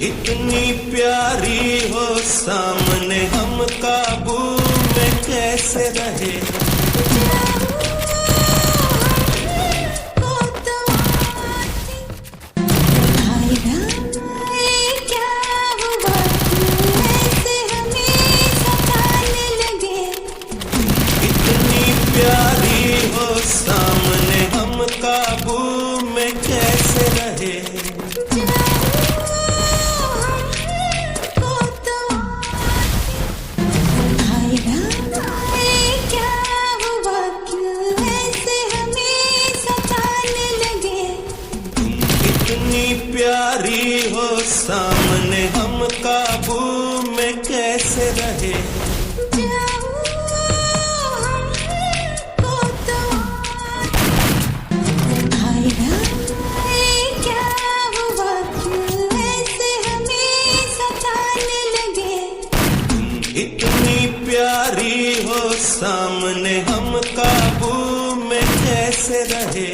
इतनी प्यारी हो सामने हम काबू में कैसे रहे। इतनी प्यारी हो सामने हम काबू में कैसे रहे। इतनी प्यारी हो सामने हम काबू में कैसे रहे। इतनी प्यारी हो सामने हम काबू में कैसे रहे।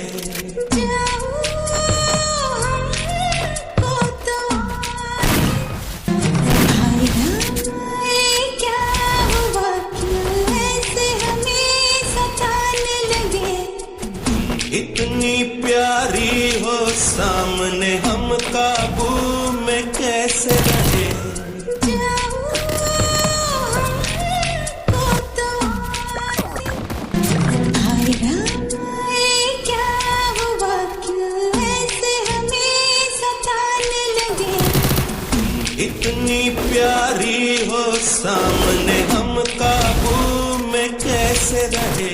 इतनी प्यारी हो सामने हम काबू में कैसे रहे। इतनी प्यारी हो सामने हम काबू में कैसे रहे।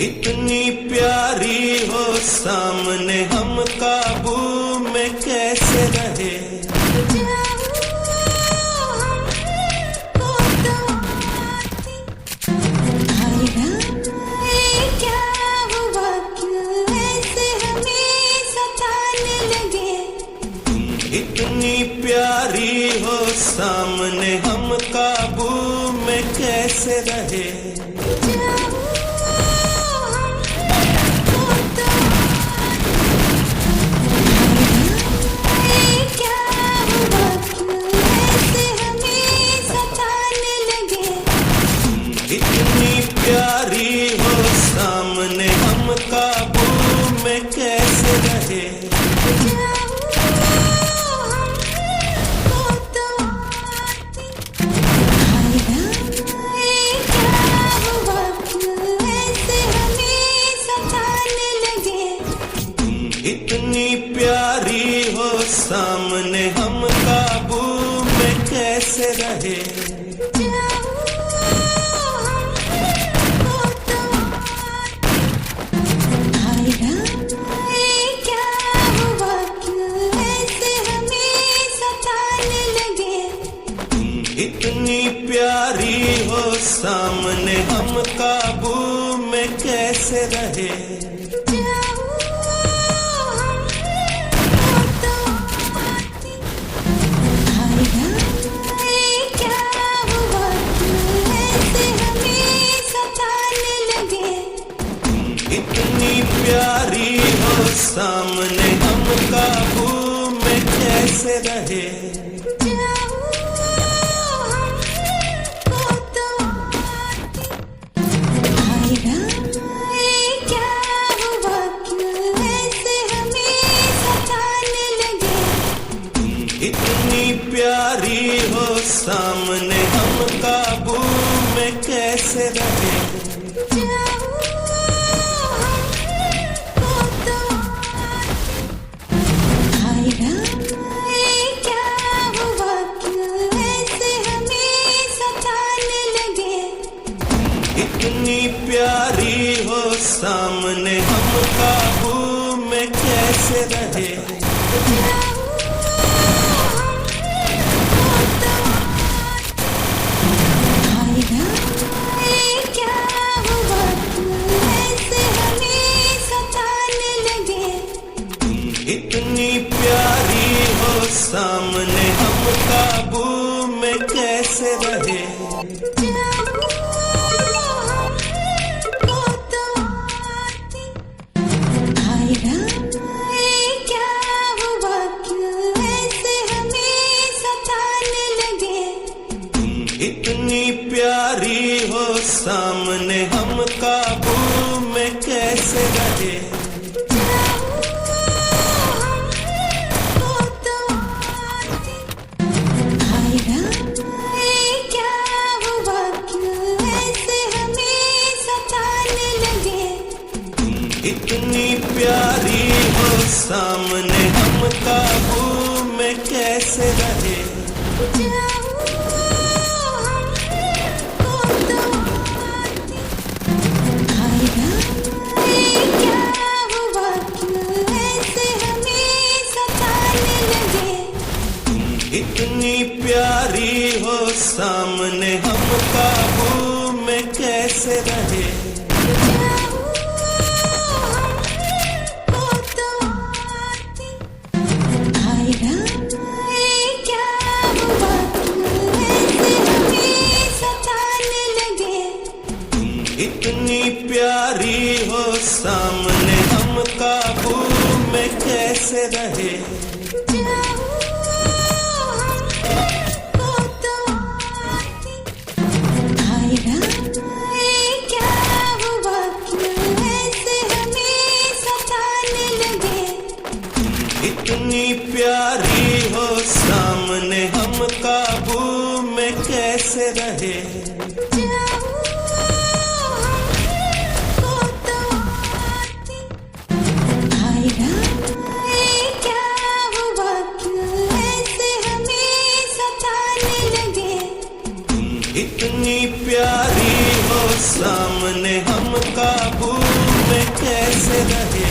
इतनी प्यारी हो सामने हम काबू में कैसे रहे। इतनी प्यारी हो सामने हम काबू में कैसे रहे। इतनी प्यारी हो सामने हम काबू में कैसे रहे। इतनी प्यारी हो सामने हम काबू में कैसे रहे। इतनी प्यारी हो सामने हम काबू में कैसे रहे। इतनी प्यारी हो सामने हम काबू में कैसे रहे। इतनी प्यारी हो सामने हम काबू में कैसे रहे। इतनी प्यारी हो सामने हम काबू में कैसे रहे। सामने हम काबू में कैसे रहे। इतनी प्यारी हो सामने हम काबू में कैसे रहे। इतनी प्यारी हो सामने हम काबू में कैसे रहे। इतनी प्यारी हो सामने हम काबू में कैसे रहे। इतनी प्यारी हो सामने हम काबू में कैसे रहे। इतनी प्यारी हो सामने हम काबू में कैसे रहे।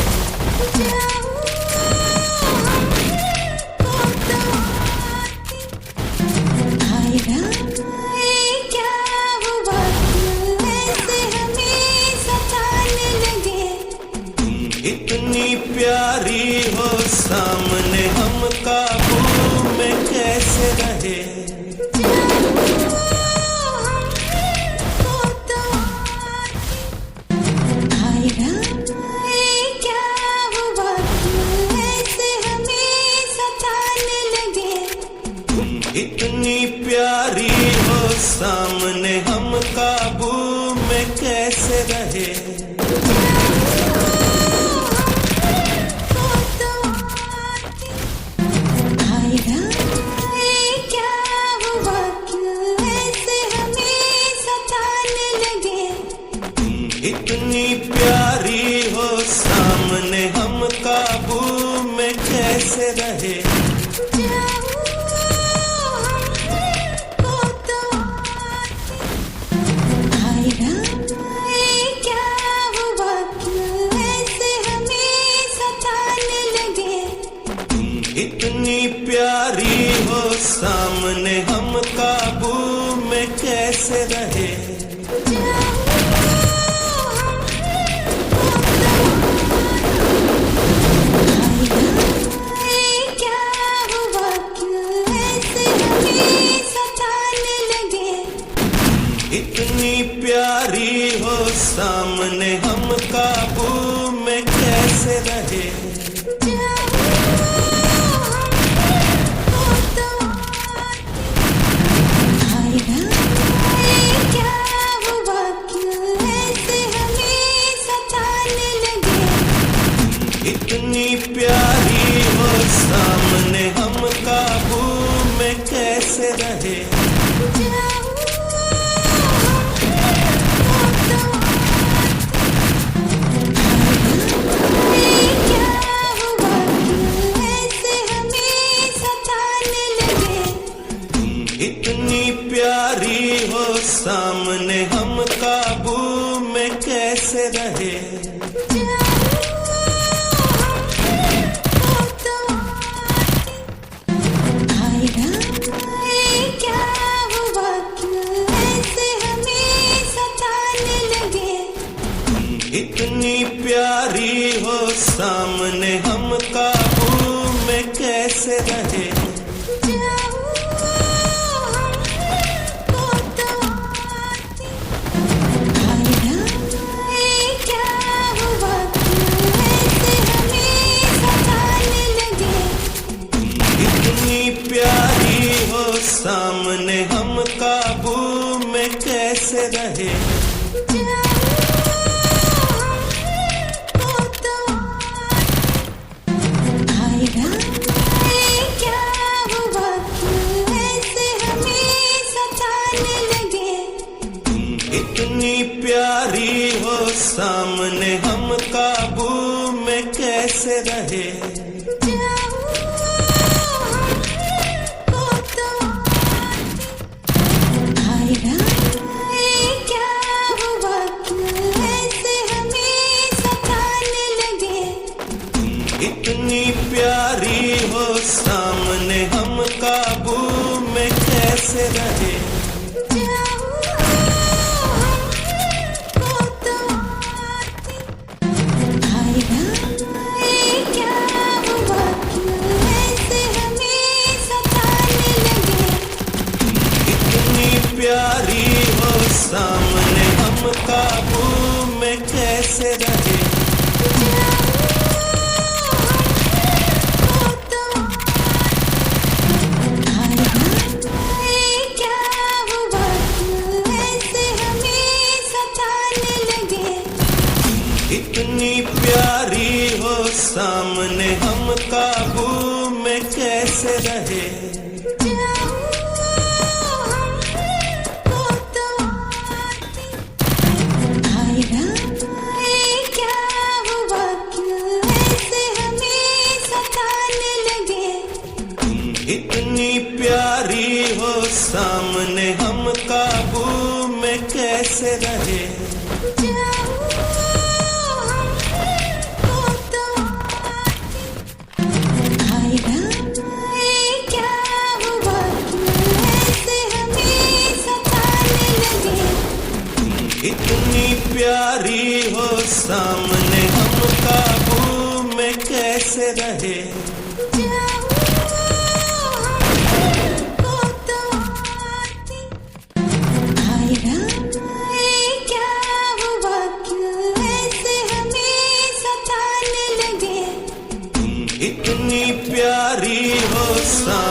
इतनी प्यारी हो सामने हम काबू में कैसे रहे। इतनी प्यारी हो सामने हम काबू में कैसे रहे। इतनी प्यारी हो सामने हम काबू में कैसे रहे। इतनी प्यारी हो सामने हम काबू में कैसे रहे। इतनी प्यारी हो सामने हम काबू में कैसे रहे। इतनी प्यारी हो सामने हम काबू में कैसे रहे। इतनी प्यारी हो सामने हम काबू में कैसे रहे। इतनी प्यारी हो सामने हम काबू में कैसे रहे। इतनी प्यारी हो सामने हम काबू में कैसे रहे। सामने हम काबू में कैसे रहे। इतनी प्यारी हो सामने हम काबू में कैसे रहे। इतनी प्यारी हो सामने हम काबू में कैसे रहे। इतनी प्यारी हो सामने हम काबू में कैसे रहे। इतनी प्यारी हो सामने हम काबू में कैसे रहे। इतनी प्यारी हो सामने हम काबू में कैसे रहे। इतनी प्यारी हो सामने